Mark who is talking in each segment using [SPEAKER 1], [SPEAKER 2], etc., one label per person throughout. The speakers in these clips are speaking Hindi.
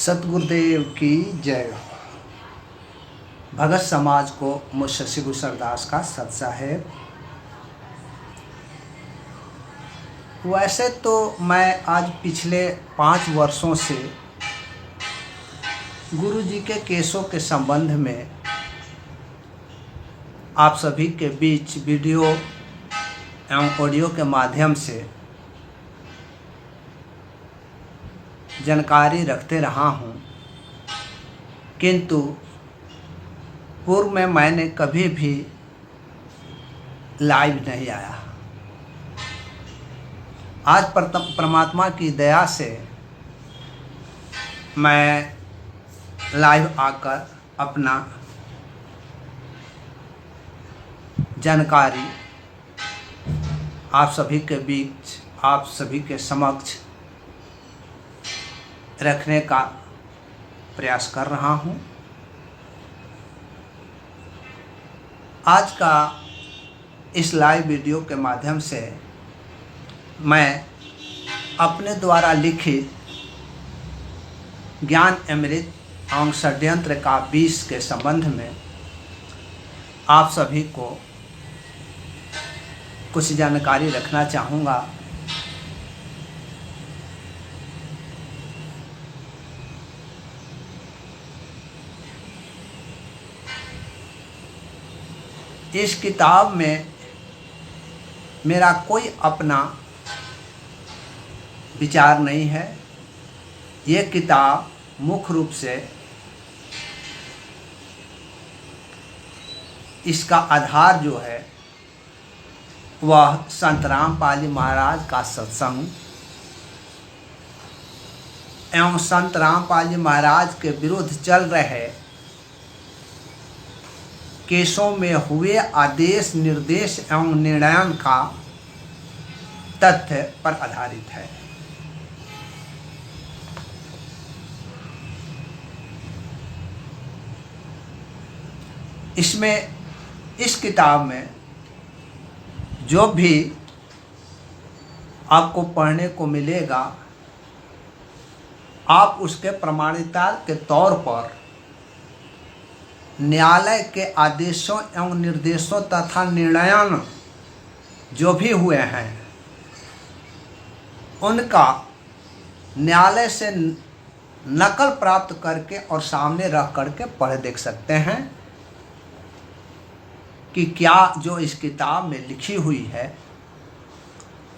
[SPEAKER 1] सतगुरुदेव की जय। भगत समाज को मुझ शशि भूषण दास का सत साहेब। वैसे तो मैं आज पिछले 5 वर्षों से गुरु जी के केसों के संबंध में आप सभी के बीच वीडियो एवं ऑडियो के माध्यम से जानकारी रखते रहा हूँ, किंतु पूर्व में मैंने कभी भी लाइव नहीं आया। आज परमात्मा की दया से मैं लाइव आकर अपना जानकारी आप सभी के बीच, आप सभी के समक्ष रखने का प्रयास कर रहा हूँ। आज का इस लाइव वीडियो के माध्यम से मैं अपने द्वारा लिखित ज्ञान अमृत एवं षड्यंत्र का 20 के संबंध में आप सभी को कुछ जानकारी रखना चाहूँगा। इस किताब में मेरा कोई अपना विचार नहीं है। ये किताब मुख्य रूप से इसका आधार जो है वह संत रामपाल जी महाराज का सत्संग एवं संत रामपाल जी महाराज के विरुद्ध चल रहे केसों में हुए आदेश, निर्देश एवं निर्णयन का तथ्य पर आधारित है। इसमें, इस किताब में जो भी आपको पढ़ने को मिलेगा, आप उसके प्रमाणिकता के तौर पर न्यायालय के आदेशों एवं निर्देशों तथा निर्णयन जो भी हुए हैं उनका न्यायालय से नकल प्राप्त करके और सामने रख करके पढ़ देख सकते हैं कि क्या जो इस किताब में लिखी हुई है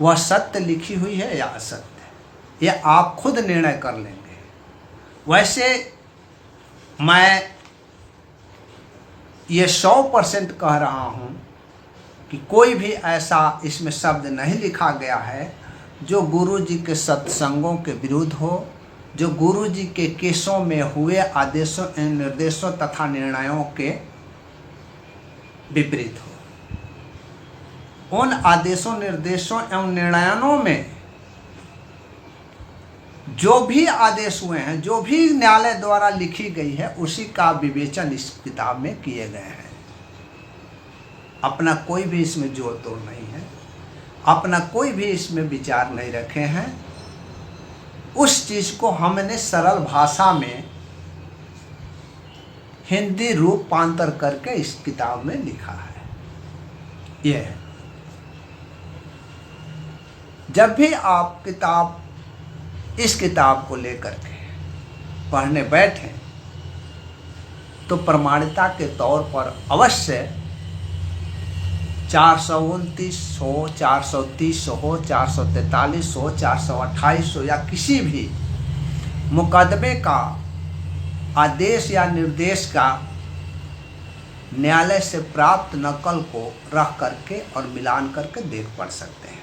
[SPEAKER 1] वह सत्य लिखी हुई है या असत्य। यह आप खुद निर्णय कर लेंगे। वैसे मैं ये 100% कह रहा हूँ कि कोई भी ऐसा इसमें शब्द नहीं लिखा गया है जो गुरु जी के सत्संगों के विरुद्ध हो, जो गुरु जी के केसों में हुए आदेशों एवं निर्देशों तथा निर्णयों के विपरीत हो। उन आदेशों, निर्देशों एवं निर्णयों में जो भी आदेश हुए हैं, जो भी न्यायालय द्वारा लिखी गई है, उसी का विवेचन इस किताब में किए गए हैं। अपना कोई भी इसमें जोड़ तोड़ नहीं है, अपना कोई भी इसमें विचार नहीं रखे हैं। उस चीज़ को हमने सरल भाषा में हिंदी रूपांतर करके इस किताब में लिखा है। यह है, जब भी आप इस किताब को लेकर के पढ़ने बैठें तो प्रमाणिकता के तौर पर अवश्य 429 हो, 430 हो, 443 हो, 428 हो या किसी भी मुकदमे का आदेश या निर्देश का न्यायालय से प्राप्त नकल को रख करके और मिलान करके देख पढ़ सकते हैं।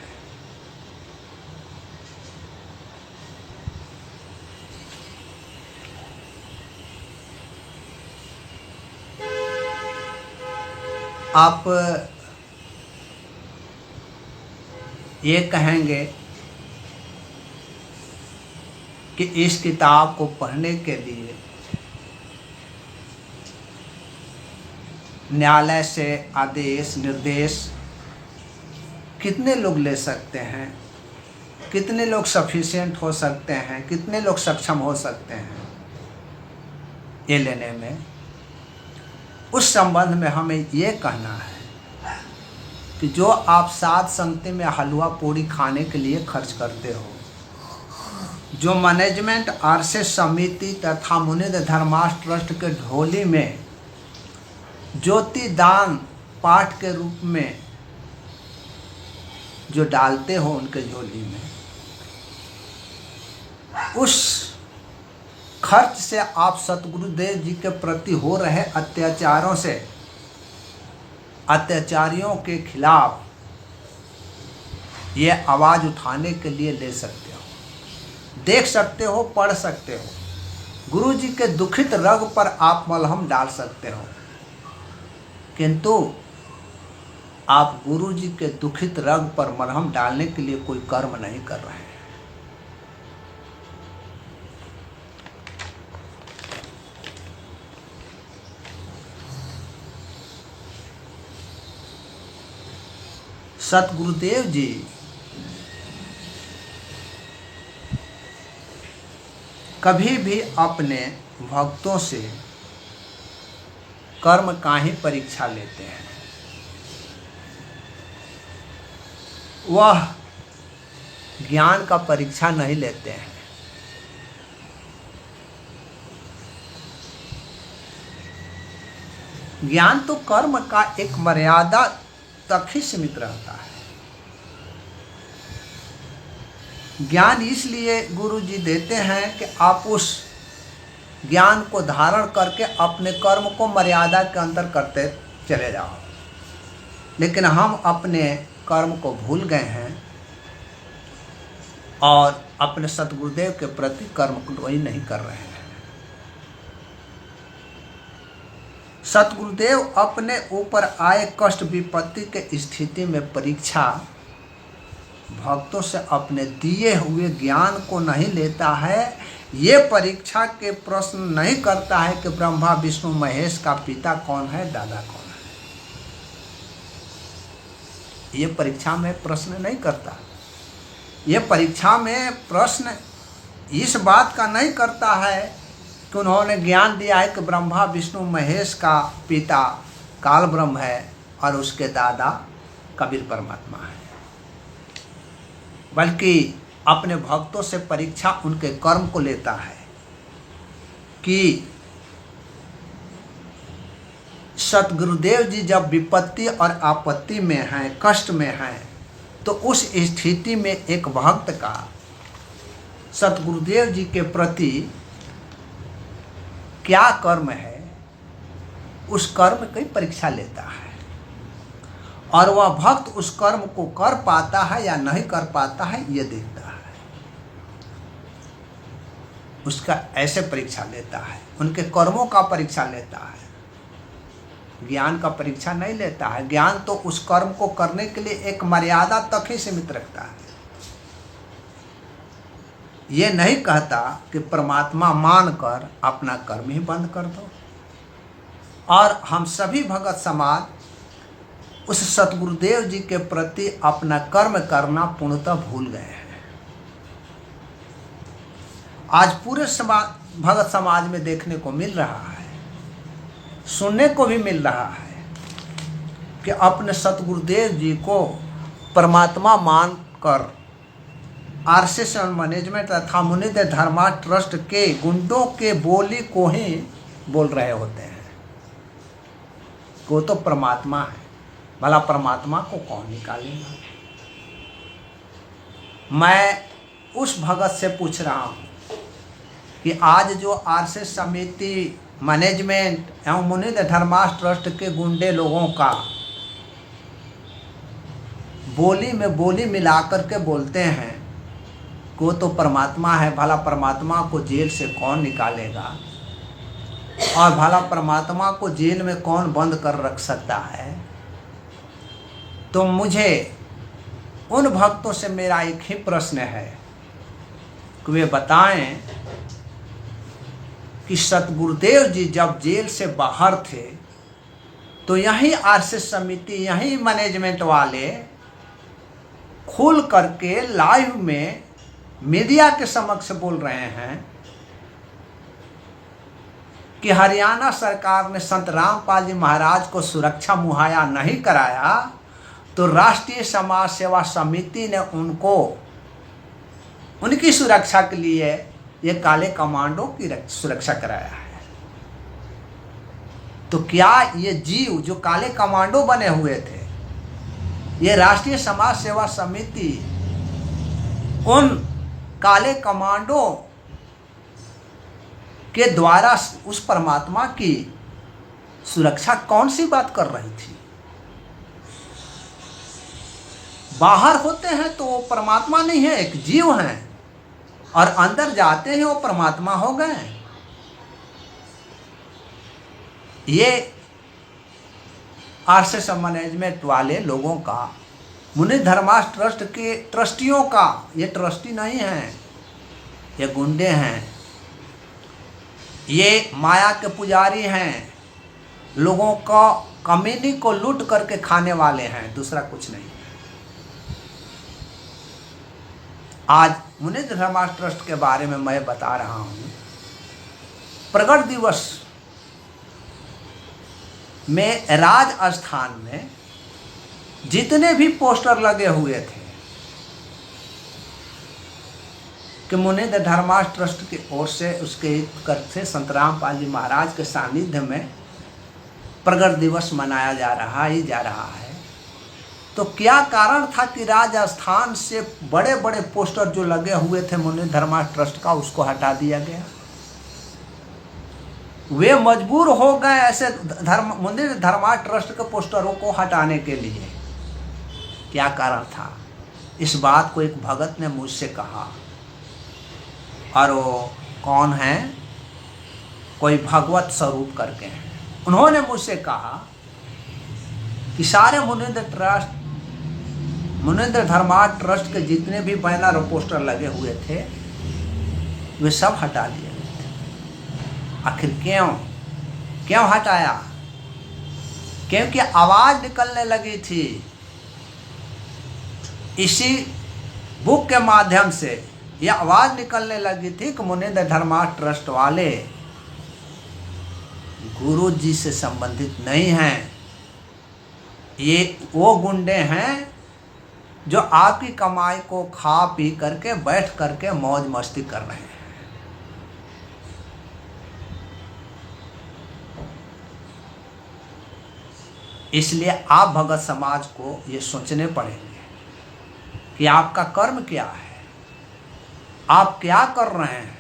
[SPEAKER 1] आप ये कहेंगे कि इस किताब को पढ़ने के लिए न्यायालय से आदेश, निर्देश कितने लोग ले सकते हैं, कितने लोग सफिशिएंट हो सकते हैं, कितने लोग सक्षम हो सकते हैं। ये लेने में, उस संबंध में हमें ये कहना है कि जो आप साध संगति में हलवा पूड़ी खाने के लिए खर्च करते हो, जो मैनेजमेंट आरसे समिति तथा मुनिद धर्मार्थ ट्रस्ट के झोली में ज्योति दान पाठ के रूप में जो डालते हो उनके झोली में, उस खर्च से आप सतगुरुदेव जी के प्रति हो रहे अत्याचारों से, अत्याचारियों के खिलाफ ये आवाज़ उठाने के लिए ले सकते हो, देख सकते हो, पढ़ सकते हो। गुरु जी के दुखित रग पर आप मलहम डाल सकते हो, किंतु आप गुरु जी के दुखित रग पर मलहम डालने के लिए कोई कर्म नहीं कर रहे हैं। सतगुरुदेव जी कभी भी अपने भक्तों से कर्म का ही परीक्षा लेते हैं। वह ज्ञान का परीक्षा नहीं लेते हैं। ज्ञान तो कर्म का एक मर्यादा तक ही सीमित रहता है। ज्ञान इसलिए गुरु जी देते हैं कि आप उस ज्ञान को धारण करके अपने कर्म को मर्यादा के अंदर करते चले जाओ। लेकिन हम अपने कर्म को भूल गए हैं और अपने सतगुरुदेव के प्रति कर्म को वही नहीं कर रहे हैं। सतगुरुदेव अपने ऊपर आए कष्ट विपत्ति के स्थिति में परीक्षा भक्तों से अपने दिए हुए ज्ञान को नहीं लेता है। ये परीक्षा के प्रश्न नहीं करता है कि ब्रह्मा विष्णु महेश का पिता कौन है, दादा कौन है। ये परीक्षा में प्रश्न नहीं करता। ये परीक्षा में प्रश्न इस बात का नहीं करता है कि उन्होंने ज्ञान दिया है कि ब्रह्मा विष्णु महेश का पिता काल ब्रह्म है और उसके दादा कबीर परमात्मा है, बल्कि अपने भक्तों से परीक्षा उनके कर्म को लेता है कि सतगुरुदेव जी जब विपत्ति और आपत्ति में हैं, कष्ट में हैं, तो उस स्थिति में एक भक्त का सतगुरुदेव जी के प्रति क्या कर्म है, उस कर्म की परीक्षा लेता है। और वह भक्त उस कर्म को कर पाता है या नहीं कर पाता है, ये देखता है। उसका ऐसे परीक्षा लेता है, उनके कर्मों का परीक्षा लेता है, ज्ञान का परीक्षा नहीं लेता है। ज्ञान तो उस कर्म को करने के लिए एक मर्यादा तक ही सीमित रखता है। ये नहीं कहता कि परमात्मा मानकर अपना कर्म ही बंद कर दो। और हम सभी भगत समाज उस सतगुरुदेव जी के प्रति अपना कर्म करना पूर्णतः भूल गए हैं। आज पूरे समाज, भगत समाज में देखने को मिल रहा है, सुनने को भी मिल रहा है कि अपने सतगुरुदेव जी को परमात्मा मानकर आरएसएस मैनेजमेंट तथा मुनिद धर्मार्थ ट्रस्ट के गुंडों के बोली को ही बोल रहे होते हैं। वो तो परमात्मा है, भला परमात्मा को कौन निकालेगा। मैं उस भगत से पूछ रहा हूँ कि आज जो आरएसएस समिति मैनेजमेंट एवं मुनिद धर्मार्थ ट्रस्ट के गुंडे लोगों का बोली में बोली मिलाकर के बोलते हैं कि वो तो परमात्मा है, भला परमात्मा को जेल से कौन निकालेगा और भला परमात्मा को जेल में कौन बंद कर रख सकता है। तो मुझे उन भक्तों से मेरा एक ही प्रश्न है कि वे बताएं कि सतगुरुदेव जी जब जेल से बाहर थे तो यही आरएसएस समिति, यही मैनेजमेंट वाले खुल करके लाइव में मीडिया के समक्ष बोल रहे हैं कि हरियाणा सरकार ने संत रामपाल जी महाराज को सुरक्षा मुहैया नहीं कराया, तो राष्ट्रीय समाज सेवा समिति ने उनको उनकी सुरक्षा के लिए ये काले कमांडो की सुरक्षा कराया है। तो क्या ये जीव जो काले कमांडो बने हुए थे, ये राष्ट्रीय समाज सेवा समिति उन काले कमांडो के द्वारा उस परमात्मा की सुरक्षा कौन सी बात कर रही थी? बाहर होते हैं तो वो परमात्मा नहीं है, एक जीव हैं, और अंदर जाते हैं वो परमात्मा हो गए। ये आरएसएस मैनेजमेंट वाले लोगों का, मुनि धर्मार्थ ट्रस्ट के ट्रस्टियों का, ये ट्रस्टी नहीं हैं, ये गुंडे हैं, ये माया के पुजारी हैं, लोगों का कमीनी को लूट करके खाने वाले हैं, दूसरा कुछ नहीं। आज मुनि धर्मार्थ ट्रस्ट के बारे में मैं बता रहा हूँ। प्रगट दिवस में राजस्थान में जितने भी पोस्टर लगे हुए थे कि मुनि धर्मार्थ ट्रस्ट की ओर से, उसके कर से संत रामपाल जी महाराज के सानिध्य में प्रगट दिवस मनाया जा रहा है, तो क्या कारण था कि राजस्थान से बड़े बड़े पोस्टर जो लगे हुए थे मुनि धर्मार्थ ट्रस्ट का, उसको हटा दिया गया? वे मजबूर हो गए ऐसे मुनि धर्मार्थ ट्रस्ट के पोस्टरों को हटाने के लिए। क्या कारण था? इस बात को एक भगत ने मुझसे कहा, और वो कौन है, कोई भगवत स्वरूप करके हैं। उन्होंने मुझसे कहा कि सारे मुनिंद्र धर्मार्थ ट्रस्ट के जितने भी बैनर और पोस्टर लगे हुए थे, वे सब हटा दिए गए थे। आखिर क्यों हटाया? क्योंकि आवाज निकलने लगी थी इसी बुक के माध्यम से, यह आवाज निकलने लगी थी कि मुनिंद्र धर्मार्थ ट्रस्ट वाले गुरु जी से संबंधित नहीं हैं, ये वो गुंडे हैं जो आपकी कमाई को खा पी करके बैठ करके मौज मस्ती कर रहे हैं। इसलिए आप भगत समाज को ये सोचने पड़ेंगे कि आपका कर्म क्या है, आप क्या कर रहे हैं।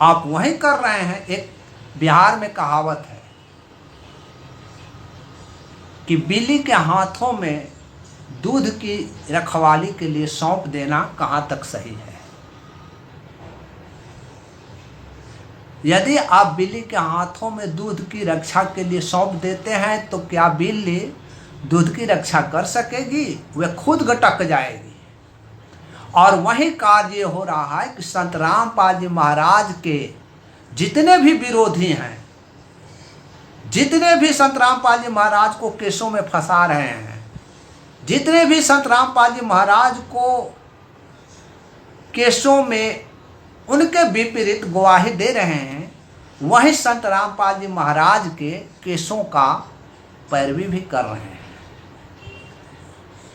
[SPEAKER 1] आप वही कर रहे हैं। एक बिहार में कहावत है कि बिल्ली के हाथों में दूध की रखवाली के लिए सौंप देना कहाँ तक सही है। यदि आप बिल्ली के हाथों में दूध की रक्षा के लिए सौंप देते हैं तो क्या बिल्ली दूध की रक्षा कर सकेगी? वह खुद गटक जाएगी। और वही कार्य हो रहा है कि संत रामपाल जी महाराज के जितने भी विरोधी हैं, जितने भी संत रामपाल जी महाराज को केसों में फंसा रहे हैं, जितने भी संत रामपाल जी महाराज को केसों में उनके विपरीत गवाही दे रहे हैं, वही संत रामपाल जी महाराज के केसों का पैरवी भी कर रहे हैं,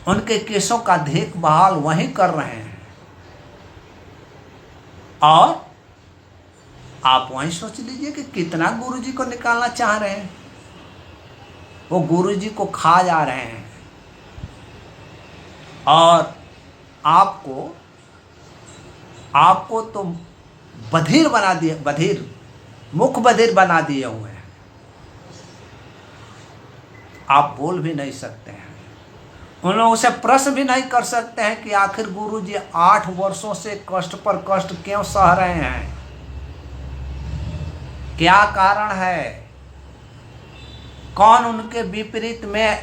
[SPEAKER 1] उनके केसों का देखभाल वही कर रहे हैं। और आप वहीं सोच लीजिए कि कितना गुरुजी को निकालना चाह रहे हैं। वो गुरुजी को खा जा रहे हैं और आपको तो बधिर बना दिए, मुख बधिर बना दिए हुए हैं। आप बोल भी नहीं सकते हैं, उन लोगों से प्रश्न भी नहीं कर सकते हैं कि आखिर गुरुजी 8 वर्षों से कष्ट पर कष्ट क्यों सह रहे हैं, क्या कारण है, कौन उनके विपरीत में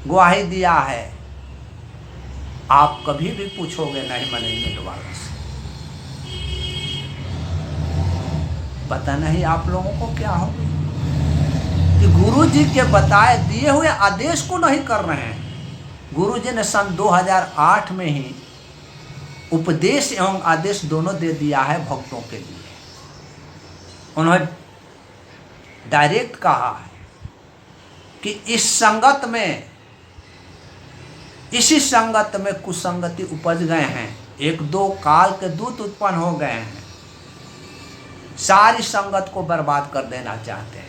[SPEAKER 1] गवाही दिया है। आप कभी भी पूछोगे नहीं मैनेजमेंट वालों से। पता नहीं आप लोगों को क्या हो कि गुरुजी के बताए दिए हुए आदेश को नहीं कर रहे हैं। गुरुजी ने सन 2008 में ही उपदेश एवं आदेश दोनों दे दिया है भक्तों के लिए उन्होंने डायरेक्ट कहा है कि इस संगत में, इसी संगत में कुसंगति उपज गए हैं, एक दो काल के दूत उत्पन्न हो गए हैं, सारी संगत को बर्बाद कर देना चाहते हैं।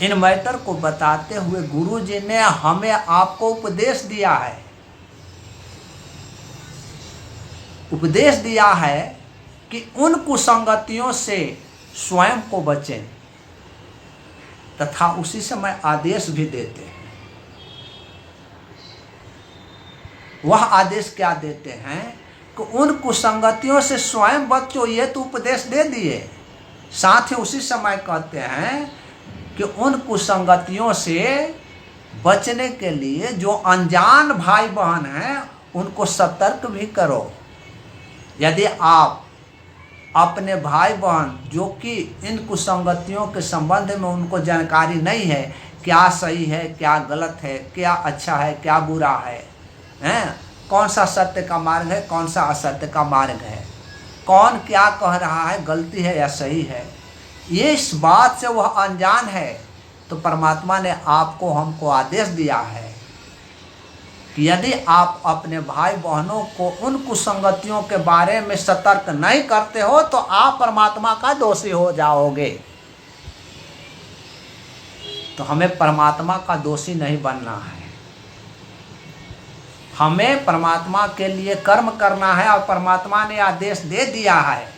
[SPEAKER 1] इन मैटर को बताते हुए गुरु जी ने हमें आपको उपदेश दिया है, उपदेश दिया है कि उन कुसंगतियों से स्वयं को बचें, तथा उसी समय आदेश भी देते हैं। वह आदेश क्या देते हैं कि उन कुसंगतियों से स्वयं बचो, ये तो उपदेश दे दिए, साथ ही उसी समय कहते हैं कि उन कुसंगतियों से बचने के लिए जो अनजान भाई बहन हैं उनको सतर्क भी करो। यदि आप अपने भाई बहन जो कि इन कुसंगतियों के संबंध में उनको जानकारी नहीं है, क्या सही है क्या गलत है, क्या अच्छा है क्या बुरा है, कौन सा सत्य का मार्ग है कौन सा असत्य का मार्ग है, कौन क्या कह रहा है गलती है या सही है, ये इस बात से वह अनजान है, तो परमात्मा ने आपको हमको आदेश दिया है कि यदि आप अपने भाई बहनों को उन कुसंगतियों के बारे में सतर्क नहीं करते हो तो आप परमात्मा का दोषी हो जाओगे। तो हमें परमात्मा का दोषी नहीं बनना है, हमें परमात्मा के लिए कर्म करना है। और परमात्मा ने आदेश दे दिया है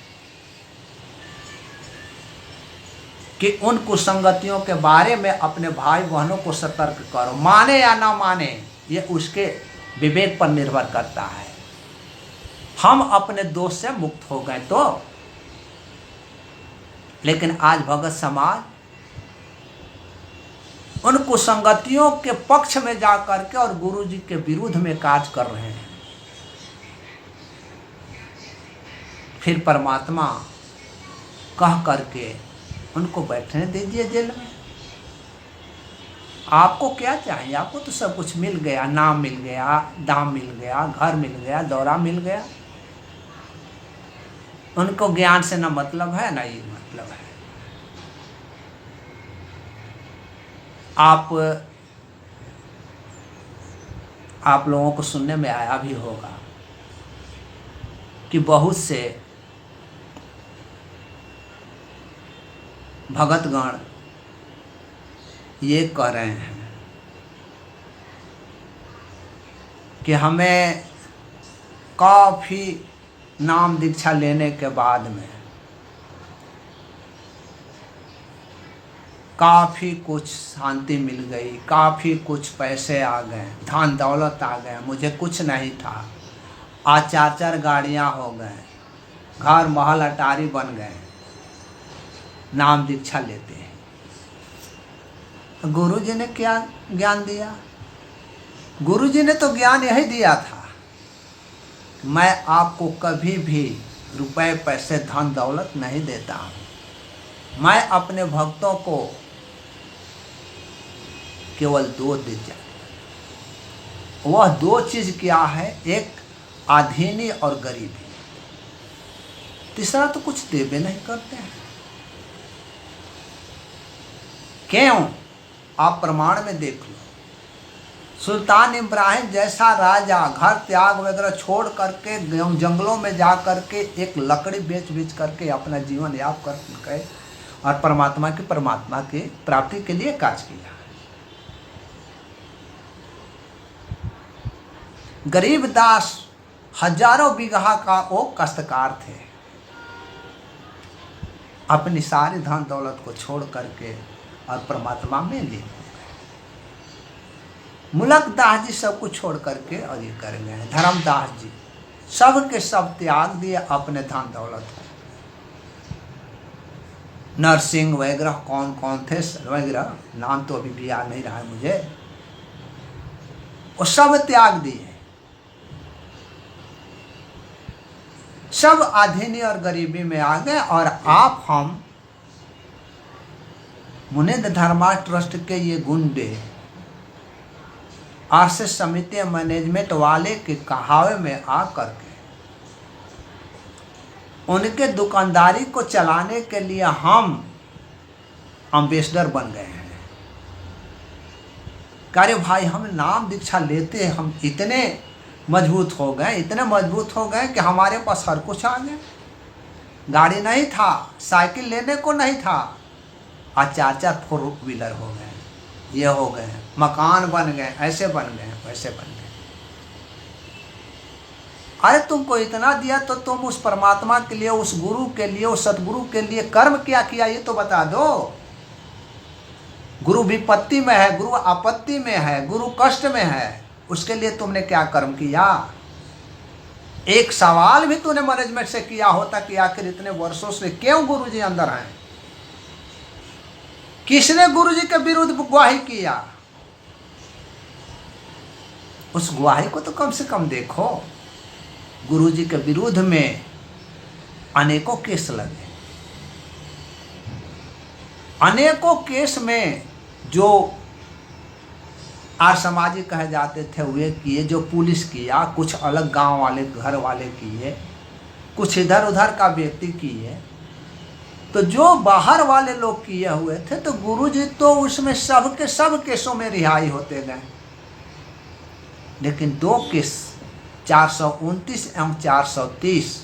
[SPEAKER 1] कि उन कुसंगतियों के बारे में अपने भाई बहनों को सतर्क करो, माने या ना माने ये उसके विवेक पर निर्भर करता है। हम अपने दोष से मुक्त हो गए तो, लेकिन आज भगत समाज उन कुसंगतियों के पक्ष में जा करके और गुरु जी के विरुद्ध में कार्य कर रहे हैं। फिर परमात्मा कह करके उनको बैठने दीजिए जेल में। आपको क्या चाहिए? आपको तो सब कुछ मिल गया, नाम मिल गया, दाम मिल गया, घर मिल गया, दौरा मिल गया। उनको ज्ञान से ना मतलब है ना ये मतलब है। आप लोगों को सुनने में आया भी होगा कि बहुत से भगतगण ये कह रहे हैं कि हमें काफ़ी नाम दीक्षा लेने के बाद में काफ़ी कुछ शांति मिल गई, काफ़ी कुछ पैसे आ गए, धन दौलत आ गए, मुझे कुछ नहीं था, आज 4-4 गाड़ियाँ हो गए, घर महल अटारी बन गए, नाम दीक्षा लेते हैं। गुरु जी ने क्या ज्ञान दिया? गुरु जी ने तो ज्ञान यही दिया था, मैं आपको कभी भी रुपए पैसे धन दौलत नहीं देता हूँ, मैं अपने भक्तों को केवल 2 दीजिए। वह 2 चीज़ क्या है? एक आधीनी और गरीबी, तीसरा तो कुछ देवे नहीं करते हैं। क्यों? आप प्रमाण में देख लो। सुल्तान इब्राहिम जैसा राजा घर त्याग वगैरह छोड़ करके जंगलों में जा करके एक लकड़ी बेच करके अपना जीवन यापन करके और परमात्मा के प्राप्ति के लिए कार्य किया। गरीबदास हजारों बीघा का वो काश्तकार थे, अपनी सारी धन दौलत को छोड़ करके और परमात्मा में लीन हो गए। मुलकदास जी सब कुछ छोड़ करके और ये कर गए। धर्मदास जी सब के सब त्याग दिए अपने धन दौलत को। नरसिंह वगैरह कौन कौन थे वगैरह, नाम तो अभी भी याद नहीं रहा है मुझे, वो सब त्याग दिए, सब आधीनी और गरीबी में आ गए। और आप हम मुनिंद धर्मा ट्रस्ट के ये गुंडे आरएसएस समिति मैनेजमेंट वाले के कहावे में आ करके उनके दुकानदारी को चलाने के लिए हम एम्बेसडर बन गए हैं। अरे भाई हम नाम दीक्षा लेते हम इतने मजबूत हो गए, इतने मजबूत हो गए कि हमारे पास हर कुछ आ गया। गाड़ी नहीं था, साइकिल लेने को नहीं था, आज 4-4 4 व्हीलर हो गए, ये हो गए, मकान बन गए, ऐसे बन गए, वैसे बन गए। अरे तुमको इतना दिया तो तुम उस परमात्मा के लिए, उस गुरु के लिए, उस सतगुरु के लिए कर्म क्या किया ये तो बता दो। गुरु विपत्ति में है, गुरु आपत्ति में है, गुरु कष्ट में है, उसके लिए तुमने क्या कर्म किया? एक सवाल भी तूने मैनेजमेंट से किया होता कि आखिर इतने वर्षों से क्यों गुरुजी अंदर हैं? किसने गुरुजी के विरुद्ध गवाही किया? उस गवाही को तो कम से कम देखो। गुरुजी के विरुद्ध में अनेकों केस लगे, अनेकों केस में जो आर्य समाजी कहे जाते थे वे किए, जो पुलिस किया, कुछ अलग गांव वाले घर वाले किए, कुछ इधर उधर का व्यक्ति किए। तो जो बाहर वाले लोग किए हुए थे तो गुरुजी तो उसमें सब के सब केसों में रिहाई होते गए। लेकिन 2 केस 429 एवं 430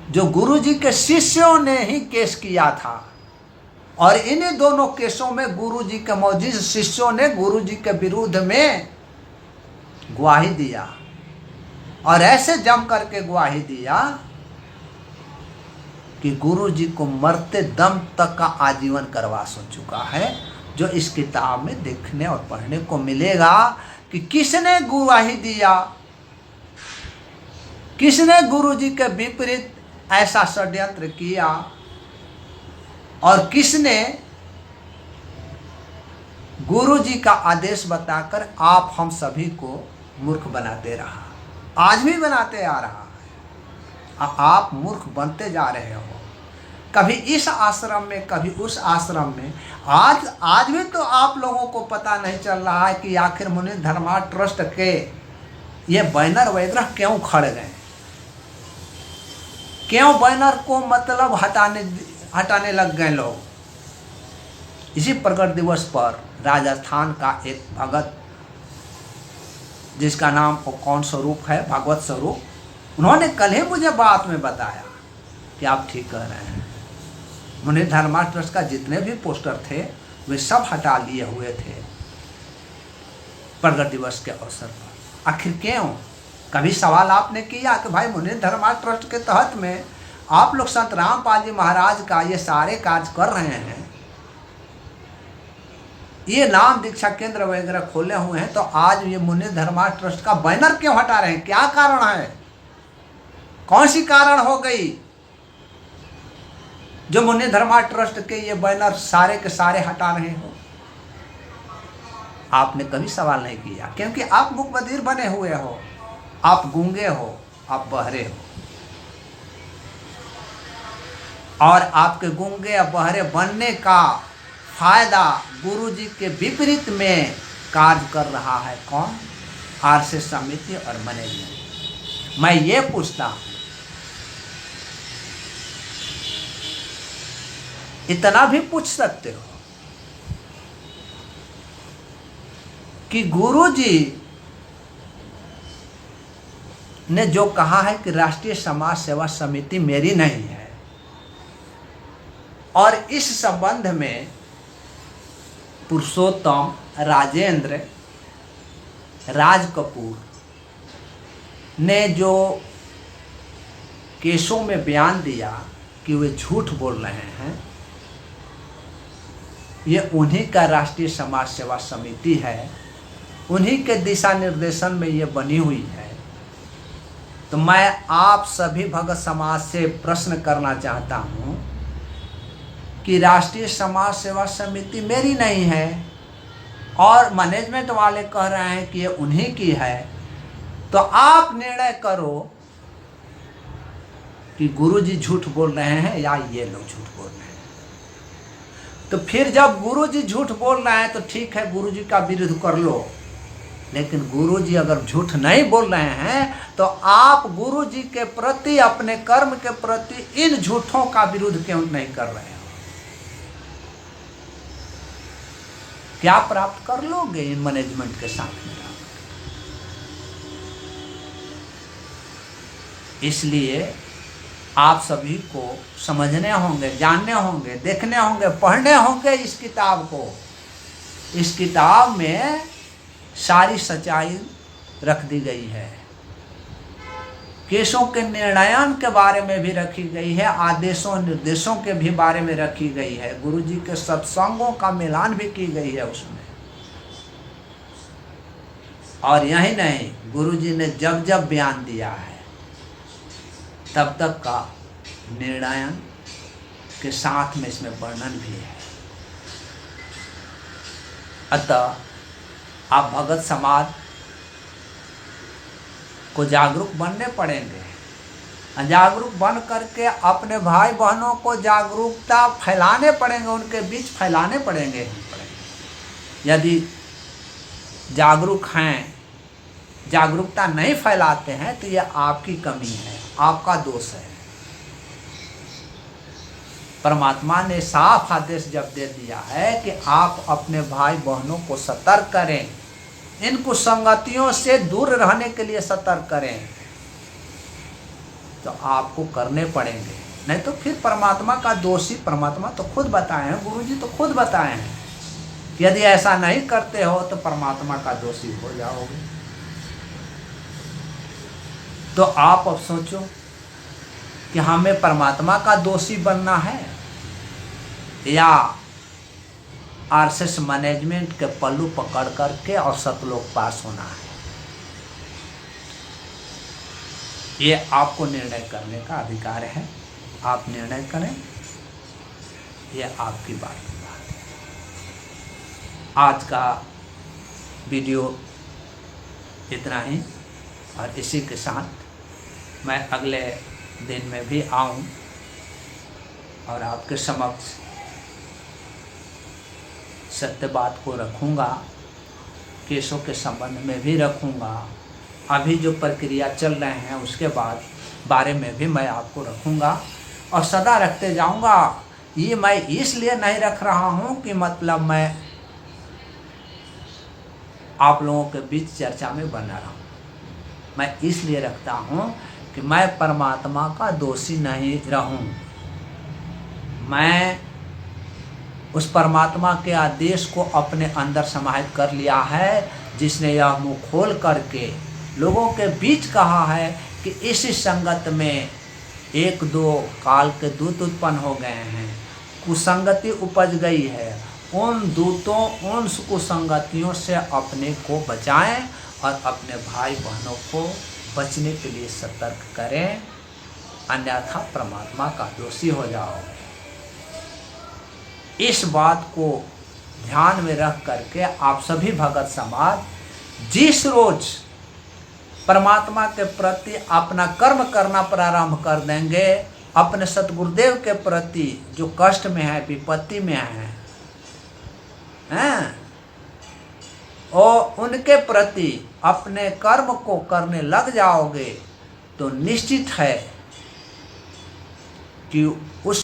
[SPEAKER 1] जो गुरुजी के शिष्यों ने ही केस किया था, और इन्हीं दोनों केसों में गुरुजी के मौजूद शिष्यों ने गुरुजी के विरुद्ध में गवाही दिया, और ऐसे जम करके गवाही दिया कि गुरुजी को मरते दम तक का आजीवन करवास हो चुका है। जो इस किताब में देखने और पढ़ने को मिलेगा कि किसने गवाही दिया, किसने गुरुजी के विपरीत ऐसा षड्यंत्र किया, और किसने गुरुजी का आदेश बताकर आप हम सभी को मूर्ख बनाते रहा, आज भी बनाते आ रहा है। आप मूर्ख बनते जा रहे हो, कभी इस आश्रम में, कभी उस आश्रम में। आज भी तो आप लोगों को पता नहीं चल रहा है कि आखिर मुनि धर्मा ट्रस्ट के ये बैनर वगैरह क्यों खड़ गए, क्यों बैनर को मतलब हटाने लग गए लोग। इसी प्रकट दिवस पर राजस्थान का एक भगत, जिसका नाम कौन स्वरूप है, भागवत स्वरूप, उन्होंने कल ही मुझे बात में बताया कि आप ठीक कह रहे हैं, मुनि धर्मा ट्रस्ट का जितने भी पोस्टर थे वे सब हटा लिए हुए थे प्रकट दिवस के अवसर पर। आखिर क्यों? कभी सवाल आपने किया कि भाई मुनि धर्मा ट्रस्ट के तहत में आप लोग संत रामपाल जी महाराज का ये सारे कार्य कर रहे हैं, ये नाम दीक्षा केंद्र वगैरह खोले हुए हैं, तो आज ये मुनि धर्मा ट्रस्ट का बैनर क्यों हटा रहे हैं? क्या कारण है? कौन सी कारण हो गई जो मुनि धर्मा ट्रस्ट के ये बैनर सारे के सारे हटा रहे हो? आपने कभी सवाल नहीं किया, क्योंकि आप मुख बधिर बने हुए हो, आप गूंगे हो, आप बहरे हो, और आपके गूंगे या बहरे बनने का फायदा गुरुजी के विपरीत में कार्य कर रहा है कौन? आरसी समिति और मैनेजमेंट। मैं ये पूछता हूं, इतना भी पूछ सकते हो कि गुरुजी ने जो कहा है कि राष्ट्रीय समाज सेवा समिति मेरी नहीं है, और इस संबंध में पुरुषोत्तम, राजेंद्र, राज कपूर ने जो केसों में बयान दिया कि वे झूठ बोल रहे हैं, ये उन्हीं का राष्ट्रीय समाज सेवा समिति है, उन्हीं के दिशा निर्देशन में ये बनी हुई है। तो मैं आप सभी भगत समाज से प्रश्न करना चाहता हूँ कि राष्ट्रीय समाज सेवा समिति मेरी नहीं है और मैनेजमेंट वाले कह रहे हैं कि ये उन्हीं की है, तो आप निर्णय करो कि गुरुजी झूठ बोल रहे हैं या ये लोग झूठ बोल रहे हैं। तो फिर जब गुरुजी झूठ बोल रहे हैं तो ठीक है, गुरुजी का विरोध कर लो, लेकिन गुरुजी अगर झूठ नहीं बोल रहे हैं तो आप गुरुजी के प्रति, अपने कर्म के प्रति इन झूठों का विरोध क्यों नहीं कर रहे हो? क्या प्राप्त कर लोगे इन मैनेजमेंट के साथ में? इसलिए आप सभी को समझने होंगे, जानने होंगे, देखने होंगे, पढ़ने होंगे इस किताब को। इस किताब में सारी सच्चाई रख दी गई है। केसों के निर्णयन के बारे में भी रखी गई है, आदेशों निर्देशों के भी बारे में रखी गई है, गुरुजी के सत्संगों का मिलान भी की गई है उसमें। और यही नहीं, गुरुजी ने जब जब बयान दिया है तब तक का निर्णयन के साथ में इसमें वर्णन भी है। अतः आप भगत समाज को जागरूक बनने पड़ेंगे। अजागरूक बन करके अपने भाई बहनों को जागरूकता फैलाने पड़ेंगे, उनके बीच फैलाने पड़ेंगे। यदि जागरूक हैं, जागरूकता नहीं फैलाते हैं तो यह आपकी कमी है, आपका दोष है। परमात्मा ने साफ आदेश जब दे दिया है कि आप अपने भाई बहनों को सतर्क करें, इन कुसंगतियों से दूर रहने के लिए सतर्क करें, तो आपको करने पड़ेंगे। नहीं तो फिर परमात्मा का दोषी परमात्मा तो खुद बताए हैं, गुरुजी तो खुद बताए हैं, यदि ऐसा नहीं करते हो तो परमात्मा का दोषी हो जाओगे। तो आप अब सोचो कि हमें परमात्मा का दोषी बनना है या आरएसएस मैनेजमेंट के पल्लू पकड़ करके और सतलोक पास होना है। ये आपको निर्णय करने का अधिकार है, आप निर्णय करें, ये आपकी बात है। आज का वीडियो इतना ही, और इसी के साथ मैं अगले दिन में भी आऊं और आपके समक्ष सत्य बात को रखूंगा, केसों के संबंध में भी रखूंगा, अभी जो प्रक्रिया चल रहे हैं उसके बारे में भी मैं आपको रखूंगा और सदा रखते जाऊंगा। ये मैं इसलिए नहीं रख रहा हूं कि मतलब मैं आप लोगों के बीच चर्चा में बना रहूं, मैं इसलिए रखता हूं कि मैं परमात्मा का दोषी नहीं रहूं। मैं उस परमात्मा के आदेश को अपने अंदर समाहित कर लिया है, जिसने यह मुँह खोल करके लोगों के बीच कहा है कि इसी संगत में एक दो काल के दूत उत्पन्न हो गए हैं, कुसंगति उपज गई है। उन दूतों, उन कुसंगतियों से अपने को बचाएं और अपने भाई बहनों को बचने के लिए सतर्क करें, अन्यथा परमात्मा का दोषी हो जाओगे। इस बात को ध्यान में रख करके आप सभी भगत समाज जिस रोज परमात्मा के प्रति अपना कर्म करना प्रारंभ कर देंगे, अपने सतगुरुदेव के प्रति जो कष्ट में है, विपत्ति में है, और उनके प्रति अपने कर्म को करने लग जाओगे, तो निश्चित है कि उस